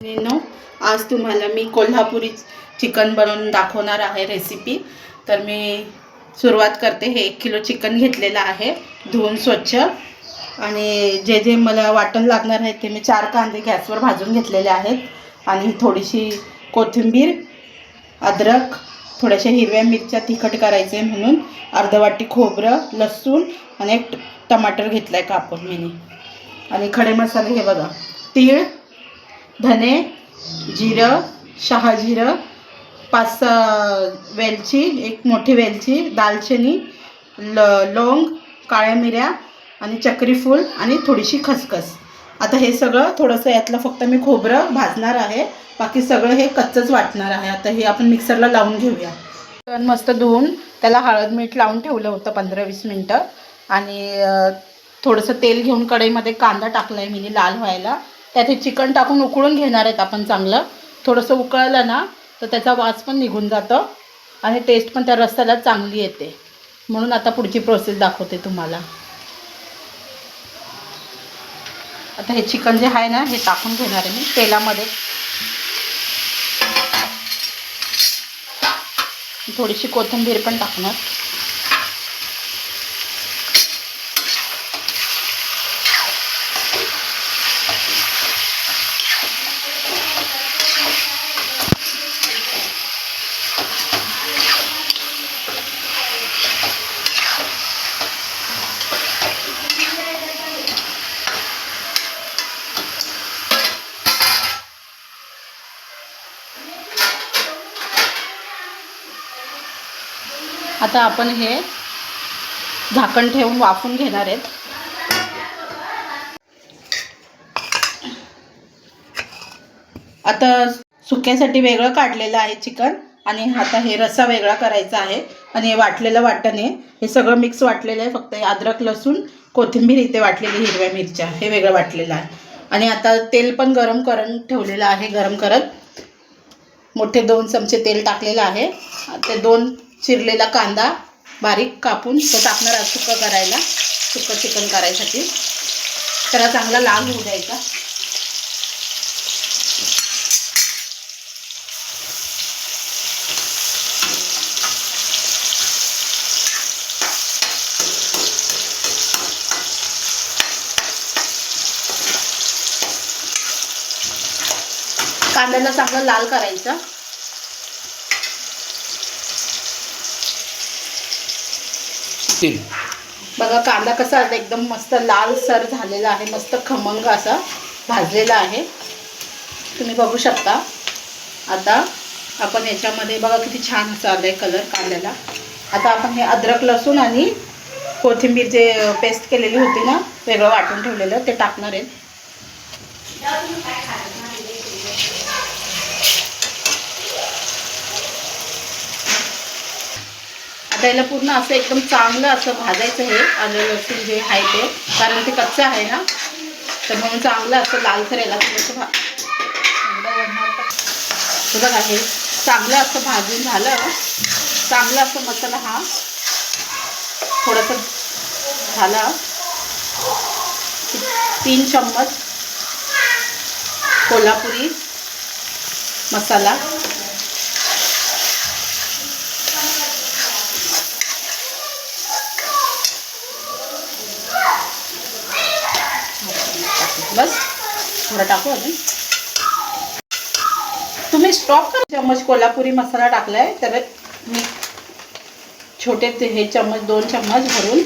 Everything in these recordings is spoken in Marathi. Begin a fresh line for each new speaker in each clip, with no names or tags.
नो आज तुम्हाला मी कोल्हापुरी चिकन बनवून दाखवणार आहे रेसिपी। तर मी सुरुवात करते। हे 1 किलो चिकन घेतलेलं आहे धुवून स्वच्छ, आणि जे जे मला वाटण लागणार आहे ते मी 4 कांदे गॅसवर भाजून घेतलेले आहेत, आणि थोडीशी कोथिंबीर, अद्रक, थोड्याशा हिरव्या मिरच्या तिखट करायचे म्हणून, अर्धा वाटी खोबरं, लसूण आणि 1 टमाटर घेतलाय कापून मिनी, आणि खडे मसाले हे बघा, तीळ, धने, जिरं, शहाजिरं, 5-6 वेलची, 1 मोठी वेलची, दालचिनी, लवंग, काळ्या मिऱ्या आणि चक्री फूल आणि थोडीशी खसखस। आता हे सगळं थोडंसं यातलं फक्त मी खोबरं भाजणार आहे, बाकी सगळं हे कच्चंच वाटणार आहे। आता हे आपण मिक्सरला लावून घेऊया। चिकन मस्त धुवून त्याला हळद मीठ लावून ठेवलं होतं 15-20 मिनटं, आणि थोडंसं तेल घेऊन कढईमध्ये कांदा टाकला आहे मी लाल व्हायला। त्यात हे चिकन टाकून उकळून घेणार आहेत आपण चांगलं। थोडंसं उकळलं ना तर त्याचा वास पण निघून जातो आणि टेस्ट पण त्या रस्स्याला चांगली येते, म्हणून आता पुढची प्रोसेस दाखवते तुम्हाला। आता हे चिकन जे आहे ना हे टाकून घेणार आहे मी तेलामध्ये। थोडीशी कोथिंबीर पण टाकणार। आता आपण हे झाकण ठेवून वाफून घेणार आहेत। आता सुक्यासाठी वेगळं काढलेलं आहे चिकन, आणि आता हे रस्सा वेगळा करायचा आहे, आणि हे वाटलेलं वाटण आहे, हे सगळं मिक्स वाटलेलं आहे। फक्त अद्रक, लसूण, कोथिंबीर इथे वाटलेली, हिरव्या मिरच्या हे वेगळं वाटलेलं आहे। आणि आता तेल पण गरम करून ठेवलेलं आहे। गरम करत मोठे 2 चमचे तेल टाकलेलं आहे। ते 2 चिरलेला कांदा बारीक कापून तो टाकणार आहे सुक्का करायला, सुक्का चिकन करायसाठी। त्याला चांगला लाल होऊ द्यायचा। कांद्याला चांगलं लाल करायचं। बघा कांदा कसा एकदम मस्त लाल सर झालेला आहे, मस्त खमंग असा भाजलेला आहे, तुम्ही बघू शकता। आता आपण याच्यामध्ये बघा किती छान असं आलंय कलर कांद्याला। आता आपण हे अद्रक, लसूण आणि कोथिंबीर जे पेस्ट केलेली होती ना वेगळं वाटून ठेवलेलं ते टाकणार आहे। आता याला पूर्ण असं एकदम चांगलं असं भाजायचं हे आलं लसूण जे आहे ते, कारण ते कच्चं आहे ना, तर म्हणून चांगलं असं लालसर याला थोडंसं बघा हे चांगलं असं भाजून झालं। चांगलं असं मसाला हा थोडंसं झाला। 3 चम्मच कोल्हापुरी मसाला, बस थोडं टाकू अजून। तुम्ही स्टॉप करा। चम्मच कोल्हापुरी मसाला टाकलाय, तर मी छोटे हे चम्मच 2 चम्मच भरून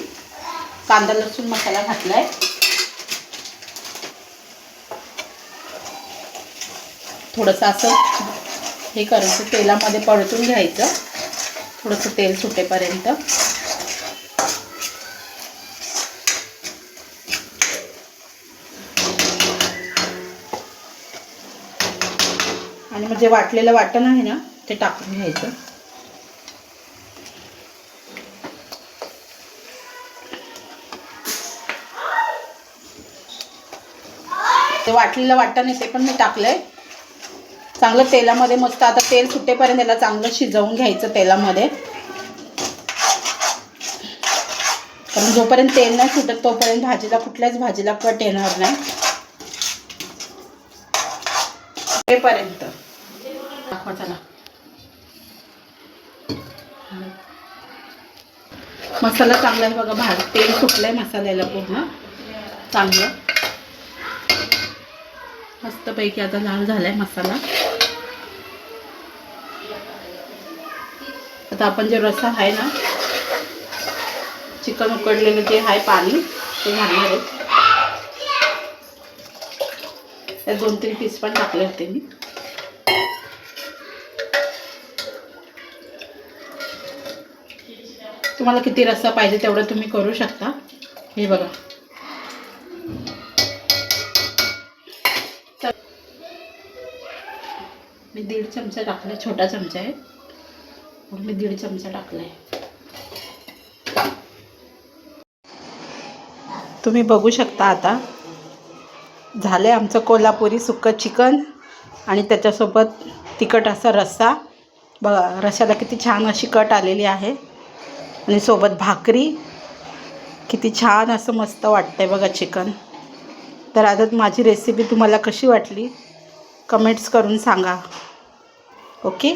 कांदा लसूण मसाला घातलाय। थोडंसं असं हे करायचं, तेलामध्ये परतून घ्यायचं थोडंसं तेल सुटेपर्यंत। आणि म्हणजे वाटलेलं वाटण आहे ना ते टाकून घ्यायचं। ते वाटलेलं वाटण आहे ते पण मी टाकलंय चांगलं तेलामध्ये मस्त। आता तेल सुटेपर्यंत याला चांगलं शिजवून घ्यायचं तेलामध्ये, कारण जोपर्यंत तेल नाही सुटत तोपर्यंत भाजीला कुठल्याच भाजीला कट येणार नाही। हेपर्यंत दाखवा चला. मसाला चांगला आहे बघा, तेल सुटलंय मसाल्याला पूर्ण चांगलं. मस्तपैकी आता लाल झालाय मसाला. आता आपण जे रस्सा आहे ना, चिकन उकडलेलं जे आहे पाणी ते घालणार आहे. त्यात 2-3 पीस पण टाकले होते मी. तुम्हाला किती रस्सा पाहिजे तेवढं तुम्ही करू शकता. हे बघा, मी 1.5 चमचा टाकला, छोटा चमचा आहे म्हणून मी 1.5 चमचा टाकलाय. तुम्ही बघू शकता आता झाले आमचं कोल्हापुरी सुक्कं चिकन आणि त्याच्यासोबत तिखट असा रस्सा. बघा रस्स्याला किती छान अशी कट आलेली आहे आणि सोबत भाकरी. किती छान असं मस्त वाटतंय बघा चिकन. तर आता माझी रेसिपी तुम्हाला कशी वाटली कमेंट्स करून सांगा. ओके.